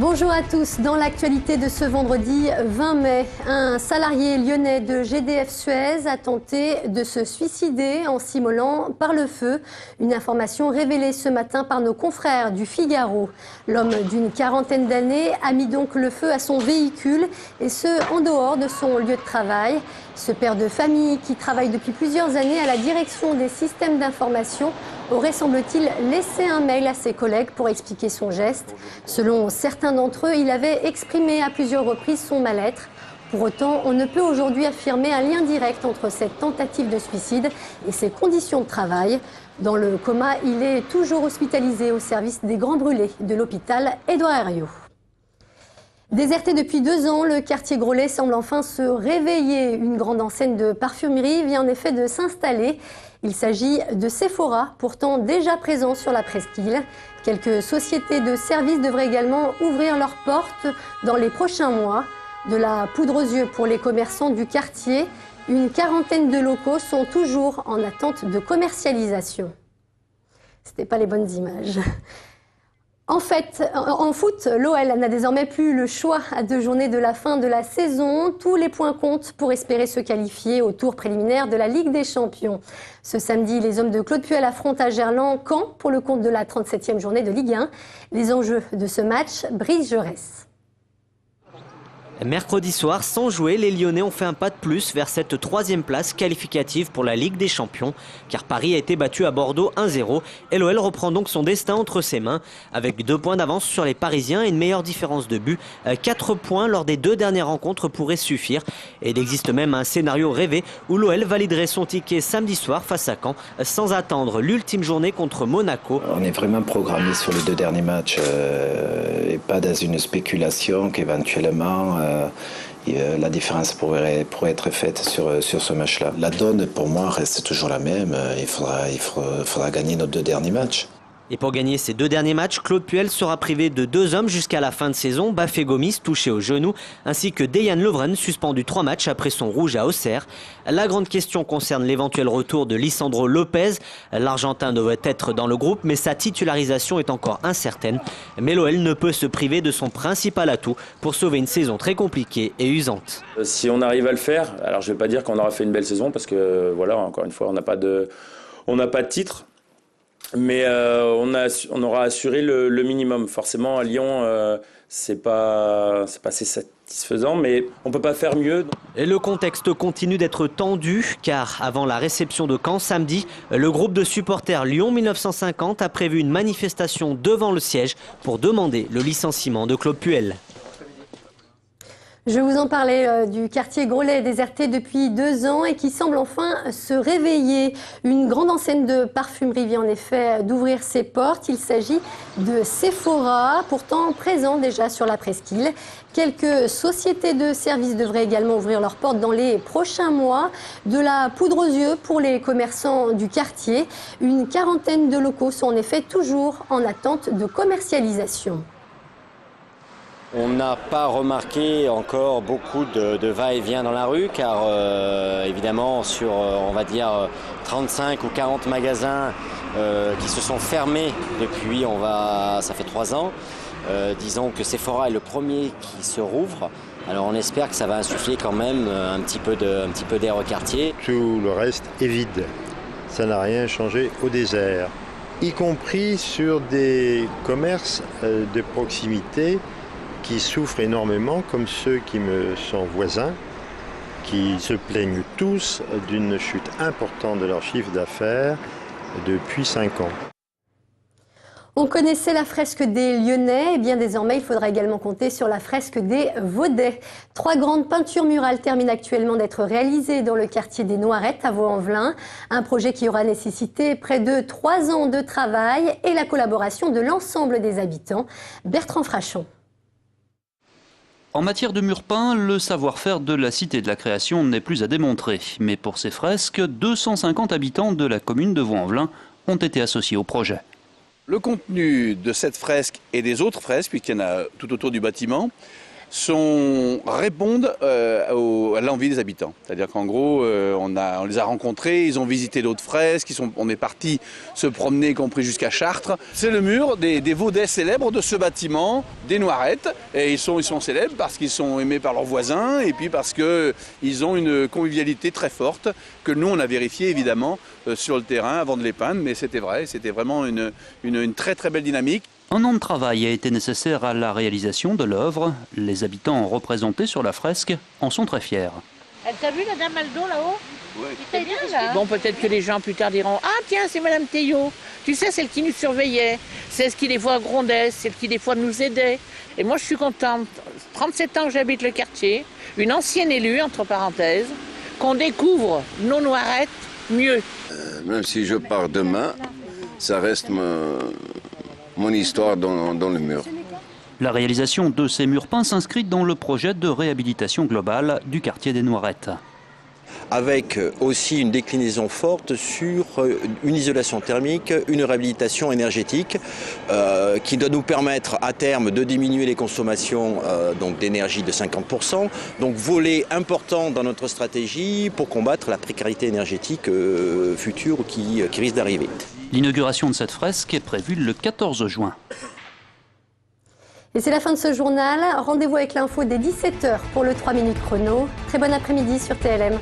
Bonjour à tous. Dans l'actualité de ce vendredi 20 mai, un salarié lyonnais de GDF Suez a tenté de se suicider en s'immolant par le feu. Une information révélée ce matin par nos confrères du Figaro. L'homme d'une quarantaine d'années a mis donc le feu à son véhicule et ce, en dehors de son lieu de travail. Ce père de famille qui travaille depuis plusieurs années à la direction des systèmes d'information aurait, semble-t-il, laissé un mail à ses collègues pour expliquer son geste. Selon certains d'entre eux, il avait exprimé à plusieurs reprises son mal-être. Pour autant, on ne peut aujourd'hui affirmer un lien direct entre cette tentative de suicide et ses conditions de travail. Dans le coma, il est toujours hospitalisé au service des grands brûlés de l'hôpital Édouard Herriot. Déserté depuis 2 ans, le quartier Groslay semble enfin se réveiller. Une grande enseigne de parfumerie vient en effet de s'installer. Il s'agit de Sephora, pourtant déjà présent sur la presqu'île. Quelques sociétés de services devraient également ouvrir leurs portes dans les prochains mois. De la poudre aux yeux pour les commerçants du quartier. Une quarantaine de locaux sont toujours en attente de commercialisation. C'était pas les bonnes images. En fait, en foot, l'OL n'a désormais plus le choix à 2 journées de la fin de la saison. Tous les points comptent pour espérer se qualifier au tour préliminaire de la Ligue des Champions. Ce samedi, les hommes de Claude Puel affrontent à Gerland-Caen pour le compte de la 37e journée de Ligue 1. Les enjeux de ce match, Brice Jaurès. Mercredi soir, sans jouer, les Lyonnais ont fait un pas de plus vers cette 3e place qualificative pour la Ligue des Champions, car Paris a été battu à Bordeaux 1-0 et l'OL reprend donc son destin entre ses mains, avec 2 points d'avance sur les Parisiens et une meilleure différence de but. 4 points lors des 2 dernières rencontres pourraient suffire, et il existe même un scénario rêvé où l'OL validerait son ticket samedi soir face à Caen, sans attendre l'ultime journée contre Monaco. On est vraiment programmé sur les 2 derniers matchs et pas dans une spéculation qu'éventuellement la différence pourrait être faite sur ce match-là. La donne, pour moi, reste toujours la même. Il faudra gagner nos 2 derniers matchs. Et pour gagner ces 2 derniers matchs, Claude Puel sera privé de 2 hommes jusqu'à la fin de saison. Bafé Gomis, touché au genou, ainsi que Dejan Lovren, suspendu 3 matchs après son rouge à Auxerre. La grande question concerne l'éventuel retour de Lisandro Lopez. L'Argentin devrait être dans le groupe, mais sa titularisation est encore incertaine. Mais l'OL ne peut se priver de son principal atout pour sauver une saison très compliquée et usante. Si on arrive à le faire, alors je ne vais pas dire qu'on aura fait une belle saison, parce que voilà, encore une fois, on n'a pas de titre. Mais on aura assuré le minimum. Forcément, à Lyon, c'est pas assez satisfaisant, mais on ne peut pas faire mieux. Et le contexte continue d'être tendu, car avant la réception de Caen samedi, le groupe de supporters Lyon 1950 a prévu une manifestation devant le siège pour demander le licenciement de Claude Puel. Je vous en parlais du quartier Groslay, déserté depuis 2 ans et qui semble enfin se réveiller. Une grande enseigne de parfumerie vient en effet d'ouvrir ses portes. Il s'agit de Sephora, pourtant présent déjà sur la presqu'île. Quelques sociétés de services devraient également ouvrir leurs portes dans les prochains mois. De la poudre aux yeux pour les commerçants du quartier. Une quarantaine de locaux sont en effet toujours en attente de commercialisation. On n'a pas remarqué encore beaucoup de va-et-vient dans la rue, car évidemment sur, on va dire, 35 ou 40 magasins qui se sont fermés depuis, ça fait 3 ans. Disons que Sephora est le premier qui se rouvre. Alors on espère que ça va insuffler quand même un petit peu d'air au quartier. Tout le reste est vide. Ça n'a rien changé au désert. Y compris sur des commerces de proximité qui souffrent énormément, comme ceux qui me sont voisins, qui se plaignent tous d'une chute importante de leur chiffre d'affaires depuis 5 ans. On connaissait la fresque des Lyonnais, et bien désormais il faudra également compter sur la fresque des Vaudais. 3 grandes peintures murales terminent actuellement d'être réalisées dans le quartier des Noirettes à Vaux-en-Velin. Un projet qui aura nécessité près de 3 ans de travail et la collaboration de l'ensemble des habitants. Bertrand Frachon. En matière de murs peints, le savoir-faire de la Cité de la Création n'est plus à démontrer. Mais pour ces fresques, 250 habitants de la commune de Vaux-en-Velin ont été associés au projet. Le contenu de cette fresque et des autres fresques, puisqu'il y en a tout autour du bâtiment, répondent à l'envie des habitants. C'est-à-dire qu'en gros, on les a rencontrés, ils ont visité d'autres fresques, on est parti se promener, y compris jusqu'à Chartres. C'est le mur des Vaudais célèbres de ce bâtiment, des Noirettes. Et ils sont célèbres parce qu'ils sont aimés par leurs voisins et puis parce qu'ils ont une convivialité très forte que nous, on a vérifié évidemment sur le terrain avant de les peindre. Mais c'était vrai, c'était vraiment une très très belle dynamique. Un an de travail a été nécessaire à la réalisation de l'œuvre. Les habitants représentés sur la fresque en sont très fiers. Elle t'a vu la dame Aldo là-haut? Oui. C'est bien là. Bon, peut-être que les gens plus tard diront: ah tiens, c'est Madame Théot. Tu sais, celle qui nous surveillait, c'est ce qui des fois grondait, celle qui des fois nous aidait. Et moi je suis contente. 37 ans que j'habite le quartier, une ancienne élue, entre parenthèses, qu'on découvre nos Noirettes mieux. Même si je pars demain, ça reste mon histoire dans le mur. La réalisation de ces murs peints s'inscrit dans le projet de réhabilitation globale du quartier des Noirettes. Avec aussi une déclinaison forte sur une isolation thermique, une réhabilitation énergétique qui doit nous permettre à terme de diminuer les consommations d'énergie de 50%. Donc volet important dans notre stratégie pour combattre la précarité énergétique future qui risque d'arriver. L'inauguration de cette fresque est prévue le 14 juin. Et c'est la fin de ce journal. Rendez-vous avec l'info dès 17h pour le 3 minutes chrono. Très bon après-midi sur TLM.